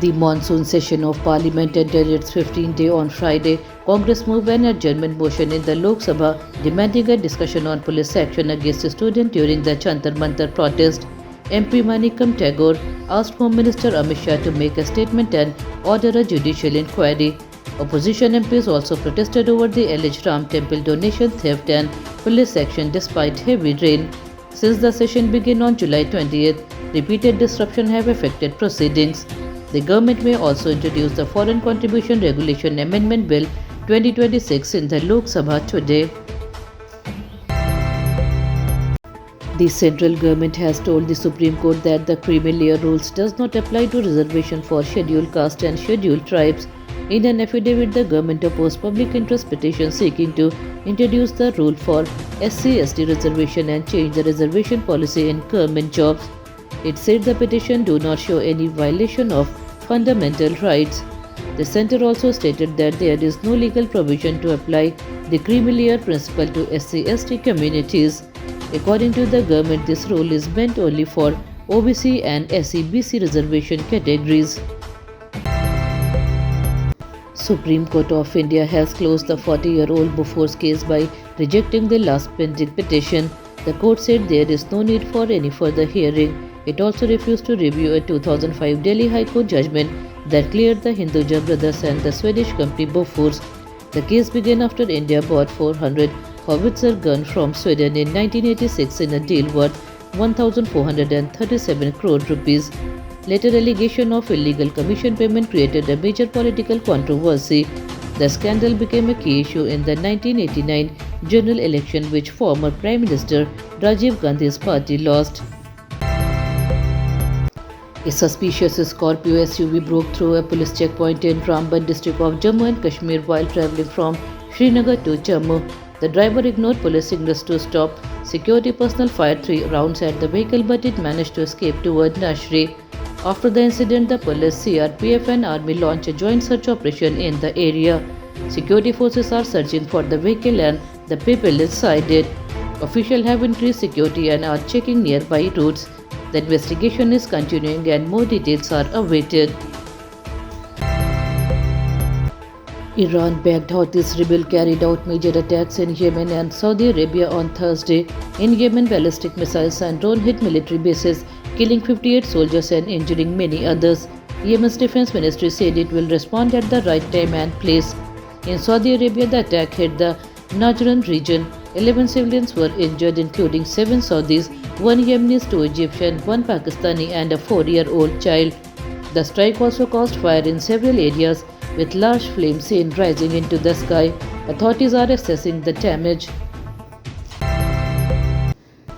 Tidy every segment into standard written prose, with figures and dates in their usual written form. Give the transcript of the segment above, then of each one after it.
The monsoon session of Parliament entered its 15th day on Friday. Congress moved an adjournment motion in the Lok Sabha demanding a discussion on police action against students during the Jantar Mantar protest. MP Manikam Tagore asked Home Minister Amit Shah to make a statement and order a judicial inquiry. Opposition MPs also protested over the alleged Ram Temple donation theft and police action despite heavy rain. Since the session began on July 20th, repeated disruption have affected proceedings. The government may also introduce the Foreign Contribution Regulation Amendment Bill 2026 in the Lok Sabha today. The central government has told the Supreme Court that the creamy layer rules does not apply to reservation for scheduled caste and scheduled tribes. In an affidavit, the government opposed public interest petition seeking to introduce the rule for SC/ST reservation and change the reservation policy in government jobs. It said the petition do not show any violation of fundamental rights. The centre also stated that there is no legal provision to apply the creamy layer principle to SC/ST communities. According to the government, this rule is meant only for OBC and SC/BC reservation categories. Supreme Court of India has closed the 40-year-old Bofors case by rejecting the last pending petition. The court said there is no need for any further hearing. It also refused to review a 2005 Delhi High Court judgment that cleared the Hinduja brothers and the Swedish company Bofors. The case began after India bought 400 howitzer guns from Sweden in 1986 in a deal worth 1,437 crore rupees. Later, allegation of illegal commission payment created a major political controversy. The scandal became a key issue in the 1989 general election, which former Prime Minister Rajiv Gandhi's party lost. A suspicious Scorpio SUV broke through a police checkpoint in Ramban district of Jammu and Kashmir while travelling from Srinagar to Jammu. The driver ignored police signals to stop. Security personnel fired 3 rounds at the vehicle, but it managed to escape toward Nashri. After the incident, the police, CRPF and army launched a joint search operation in the area. Security forces are searching for the vehicle and the people inside it. Officials have increased security and are checking nearby routes. The investigation is continuing and more details are awaited. Iran-backed Houthis rebel carried out major attacks in Yemen and Saudi Arabia on Thursday. In Yemen, ballistic missiles and drones hit military bases, killing 58 soldiers and injuring many others. Yemen's defense ministry said it will respond at the right time and place. In Saudi Arabia, the attack hit the Najran region. 11 civilians were injured, including 7 Saudis, 1 Yemenis, 2 Egyptians, 1 Pakistani and a 4-year-old child. The strike also caused fire in several areas, with large flames seen rising into the sky. Authorities are assessing the damage.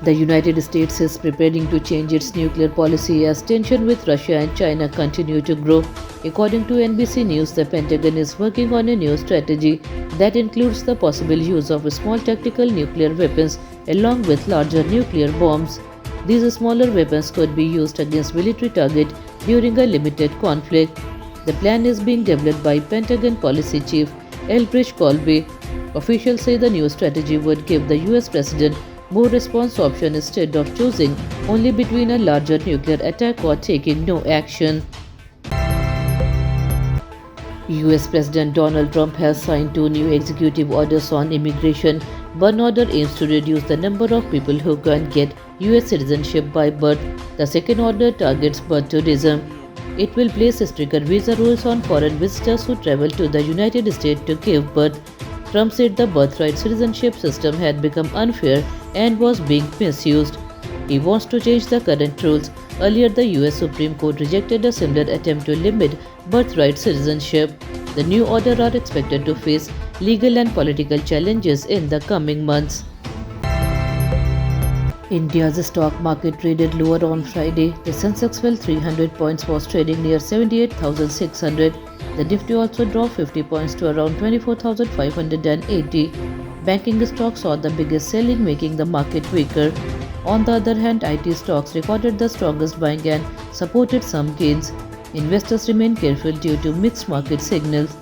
The United States is preparing to change its nuclear policy as tension with Russia and China continue to grow. According to NBC News, the Pentagon is working on a new strategy that includes the possible use of small tactical nuclear weapons along with larger nuclear bombs. These smaller weapons could be used against military targets during a limited conflict. The plan is being developed by Pentagon Policy Chief Elbridge Colby. Officials say the new strategy would give the US President more response options instead of choosing only between a larger nuclear attack or taking no action. US President Donald Trump has signed 2 new executive orders on immigration. One order aims to reduce the number of people who can get US citizenship by birth. The second order targets birth tourism. It will place stricter visa rules on foreign visitors who travel to the United States to give birth. Trump said the birthright citizenship system had become unfair and was being misused. He wants to change the current rules. Earlier, the US Supreme Court rejected a similar attempt to limit birthright citizenship. The new order are expected to face legal and political challenges in the coming months. India's stock market traded lower on Friday. The Sensex fell 300 points, was trading near 78,600. The Nifty also dropped 50 points to around 24,580. Banking stocks saw the biggest selling, making the market weaker. On the other hand, IT stocks recorded the strongest buying and supported some gains. Investors remain careful due to mixed market signals.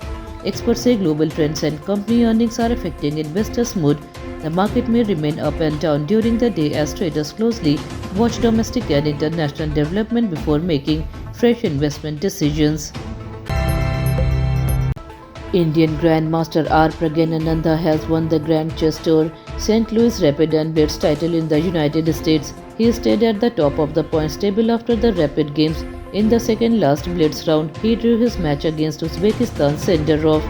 Experts say global trends and company earnings are affecting investors' mood. The market may remain up and down during the day as traders closely watch domestic and international development before making fresh investment decisions. Indian Grandmaster R. Pragyananandha has won the Grand Chess Tour St. Louis Rapid and Blitz title in the United States. He stayed at the top of the points table after the Rapid Games. In the second last Blitz round, he drew his match against Uzbekistan's Senderov.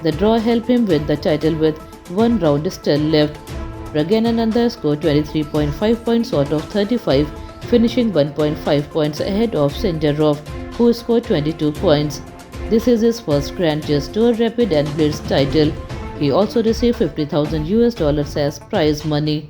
The draw helped him win the title with one round still left. Pragyananandha scored 23.5 points out of 35, finishing 1.5 points ahead of Senderov, who scored 22 points. This is his first Grand Chess Tour Rapid and Blitz title. He also received $50,000 as prize money.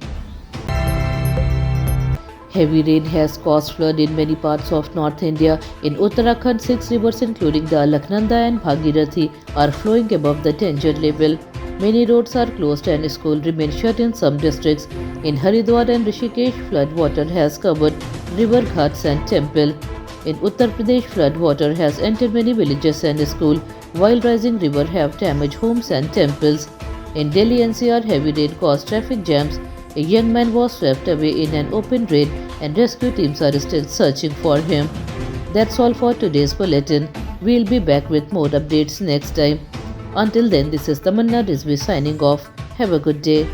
Heavy rain has caused flood in many parts of North India. In Uttarakhand, 6 rivers including the Alaknanda and Bhagirathi are flowing above the danger level. Many roads are closed and schools remain shut in some districts. In Haridwar and Rishikesh, flood water has covered river ghats and temple. In Uttar Pradesh, flood water has entered many villages and schools, while rising river have damaged homes and temples. In Delhi NCR, heavy rain caused traffic jams. A young man was swept away in an open drain and rescue teams are still searching for him. That's all for today's bulletin. We'll be back with more updates next time. Until then, this is Tamanna Rizvi signing off. Have a good day.